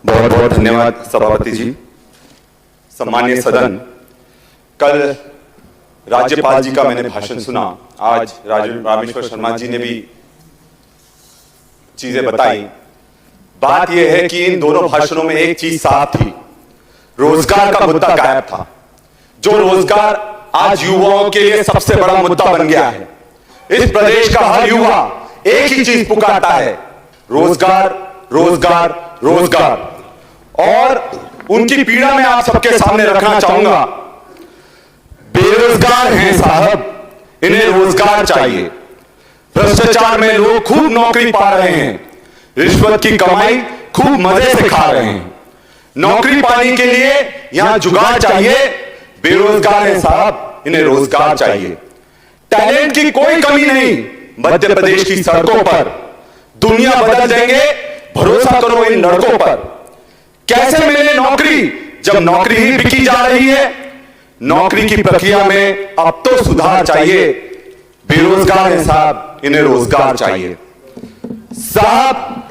बहुत बहुत धन्यवाद सभापति जी। सम्मानीय सदन, कल राज्यपाल जी का मैंने भाषण सुना, आज रामेश्वर शर्मा जी ने भी चीजें बताई। बात यह है कि इन दोनों भाषणों में एक चीज साफ थी, रोजगार का मुद्दा गायब था। जो रोजगार आज युवाओं के लिए सबसे बड़ा मुद्दा बन गया है। इस प्रदेश का हर युवा एक ही चीज पुकारता है, रोजगार रोजगार रोजगार। और उनकी पीड़ा मैं आप सबके सामने रखना चाहूंगा। बेरोजगार हैं साहब, इन्हें रोजगार चाहिए। भ्रष्टाचार में लोग खूब नौकरी पा रहे हैं, रिश्वत की कमाई खूब मजे से खा रहे हैं। नौकरी पाने के लिए यहां जुगाड़ चाहिए। बेरोजगार हैं साहब, इन्हें रोजगार चाहिए। टैलेंट की कोई कमी नहीं मध्य प्रदेश की सड़कों पर। दुनिया बदल देंगे, भरोसा करो इन लड़कों पर। कैसे मिले नौकरी जब नौकरी ही बिकी जा रही है। नौकरी की प्रक्रिया में अब तो सुधार चाहिए। बेरोजगार हैं साहब, इन्हें रोजगार चाहिए। साहब,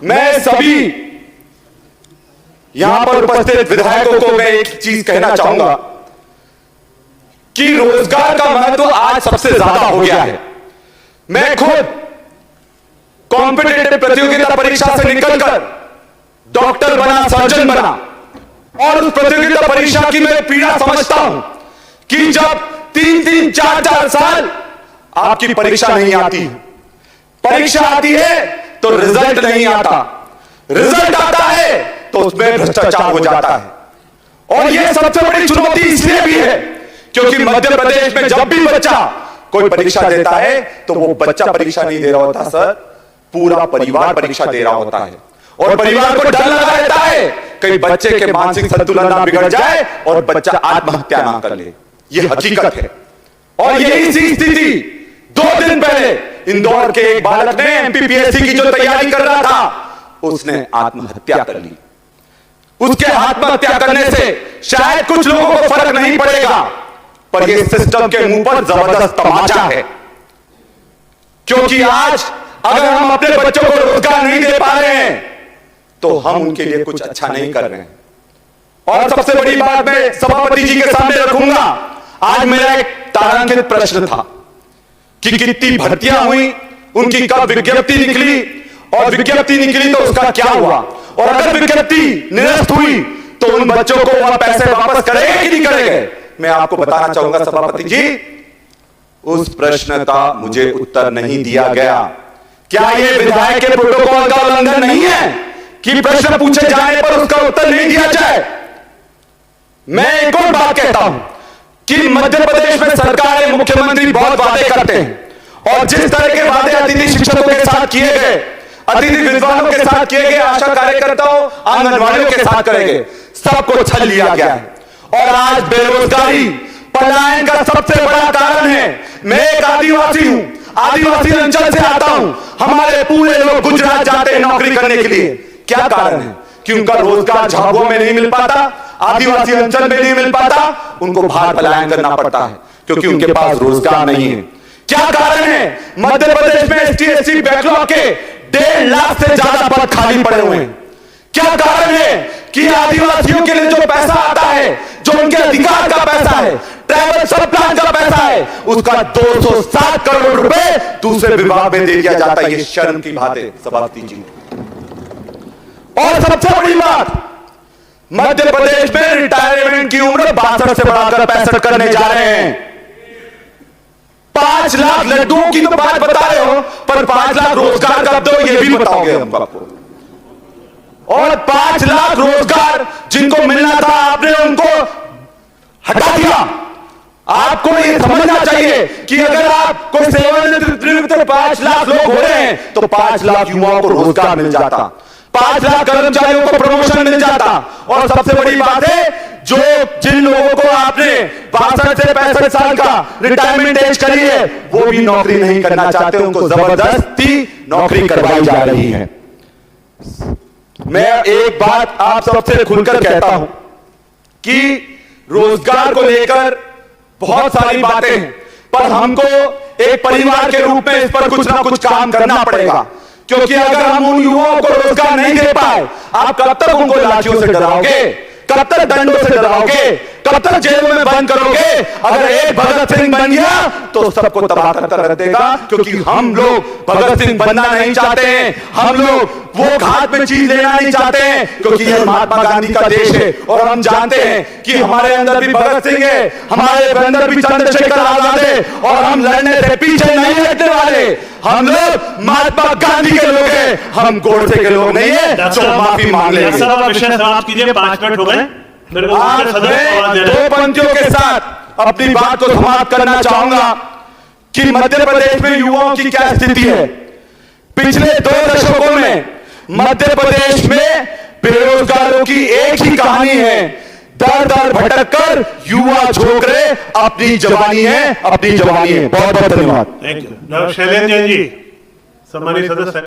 मैं सभी यहां पर उपस्थित विधायकों को मैं एक चीज कहना चाहूंगा कि रोजगार का महत्व आज सबसे ज्यादा हो गया है। मैं खुद कॉम्पिटिटिव प्रतियोगिता परीक्षा से निकलकर डॉक्टर बना, सर्जन बना, और उस प्रतियोगिता परीक्षा की मैं पीड़ा समझता हूं कि जब 3-3, 4-4 साल आपकी परीक्षा नहीं आती, परीक्षा आती है तो रिजल्ट नहीं आता, रिजल्ट आता है तो उसमें भ्रष्टाचार हो जाता है। और यह सबसे बड़ी चुनौती इसलिए भी है क्योंकि मध्य प्रदेश में जब भी बच्चा कोई परीक्षा देता है तो वो बच्चा परीक्षा नहीं दे रहा होता सर, पूरा परिवार परीक्षा दे रहा होता है। और परिवार को डर लगा रहता है कहीं बच्चे के मानसिक संतुलन ना बिगड़ जाए और बच्चा आत्महत्या ना कर ले। यह हकीकत है। और यही सी स्थिति 2 दिन पहले इंदौर के एक बालक ने एमपीपीएससी की जो तैयारी कर रहा था, उसने आत्महत्या कर ली। उसके आत्महत्या करने से शायद कुछ लोगों को फर्क नहीं पड़ेगा, पर यह सिस्टम के मुंह पर जबरदस्त तमाचा है। क्योंकि आज अगर हम अपने बच्चों को रोजगार नहीं दे पा रहे हैं तो हम उनके लिए कुछ अच्छा नहीं कर रहे हैं। और सबसे बड़ी बात मैं सभापति जी के सामने रखूंगा। आज मेरा एक तारांकित प्रश्न था कि कितनी भर्तियां हुई, उनकी कब विज्ञप्ति निकली, और विज्ञप्ति निकली तो उसका क्या हुआ, और अगर विज्ञप्ति निरस्त हुई तो उन बच्चों को वह पैसे वापस करेंगे कि नहीं करेंगे। मैं आपको बताना चाहूंगा सभापति जी, उस प्रश्न का मुझे उत्तर नहीं दिया गया। क्या यह विधायक के प्रोटोकॉल का उल्लंघन नहीं है कि प्रश्न पूछे जाने पर उसका उत्तर नहीं दिया जाए। मैं एक और बात कहता हूं कि मध्य प्रदेश में सरकार, मुख्यमंत्री बहुत वादे करते हैं, और जिस तरह के वादे अतिथि शिक्षकों के साथ किए गए, अतिथि विद्वानों के साथ किए गए, आशा कार्यकर्ताओं, आंगनवाड़ियों के साथ करेंगे, सबको छल लिया गया है। और आज बेरोजगारी पलायन का सबसे बड़ा कारण है। मैं एक आदिवासी हूं, आदिवासी अंचल से आता हूं। हमारे पूरे लोग गुजरात जाते हैं नौकरी करने के लिए। क्या कारण है कि उनका रोजगार झाबुआ में नहीं मिल पाता, आदिवासी अंचल में नहीं मिल पाता, उनको बाहर पलायन करना पड़ता है क्योंकि उनके पास रोजगार नहीं है। क्या कारण है मध्य प्रदेश में एसटी एससी बैकलॉग के 1.5 लाख से ज्यादा पद खाली पड़े हुए हैं। क्या कारण है कि आदिवासियों के लिए जो पैसा आता है, जो उनके अधिकार का पैसा है, ट्राइबल सब प्लान का पैसा है, उसका 207 करोड़ रुपए दूसरे विभाग में दे दिया जाता है। ये शर्म की बात है सभापति जी। और सबसे बड़ी बात, मध्य प्रदेश में रिटायरमेंट की उम्र 62 से बढ़ाकर 65 करने जा रहे हैं। 5 लाख लड्डुओं की तो बात बता रहे हो, पर 5 लाख रोजगार कब दो ये भी बताओगे हम आपको। और 5 लाख रोजगार जिनको मिलना था आपने उनको हटा दिया। आपको ये समझना चाहिए कि अगर आप कोई सेवानिवृत्त 5 लाख लोग हो रहे हैं तो 5 लाख युवाओं को रोजगार मिल जाता, 5 लाख कर्मचारियों को प्रमोशन मिल जाता। और सबसे बड़ी बात है, जो जिन लोगों को आपने 62 से 65 साल का रिटायरमेंट एज करी है, वो भी नौकरी नहीं करना चाहते, उनको जबरदस्ती नौकरी करवाई जा रही है। मैं एक बात आप सबसे खुलकर कहता हूं कि रोजगार को लेकर बहुत सारी बातें हैं, पर हमको एक परिवार के रूप में इस पर कुछ ना कुछ काम करना पड़ेगा। क्योंकि अगर हम उन युवाओं को रोजगार नहीं दे पाए, आप कब तक उनको लाठियों से डराओगे, कब तक डंडों से डराओगे, कब तक जेलों में बंद करोगे? अगर एक भगत सिंह बन गया तो सबको तबाह करता रख देगा, क्योंकि हम लोग भगत सिंह बनना नहीं चाहते हैं, हम लोग वो हाथ में चीज लेना नहीं चाहते हैं, क्योंकि यह महात्मा गांधी का देश है और हम जानते हैं कि हमारे अंदर भी भगत सिंह है, हमारे अंदर भी चंद्रशेखर आजाद है, और हम लड़ने से पीछे नहीं हटने वाले। हम लोग महात्मा गांधी के लोग हैं, हम गोडसे के लोग नहीं है जो माफी मांग लेंगे। समाप्त कीजिए, 5 मिनट हो गए। आज मैं 2 पंक्तियों के साथ अपनी बात को समाप्त करना चाहूंगा कि मध्य प्रदेश में युवाओं की क्या स्थिति है। पिछले 2 दशकों में मध्य प्रदेश में बेरोजगारों की एक ही कहानी है, दर दर भटक कर युवा झोंक रहे अपनी जवानी है, अपनी जवानी है। बहुत बहुत धन्यवाद। Thank you. शैलेंद्र जैन जी, सम्मानित सदस्य।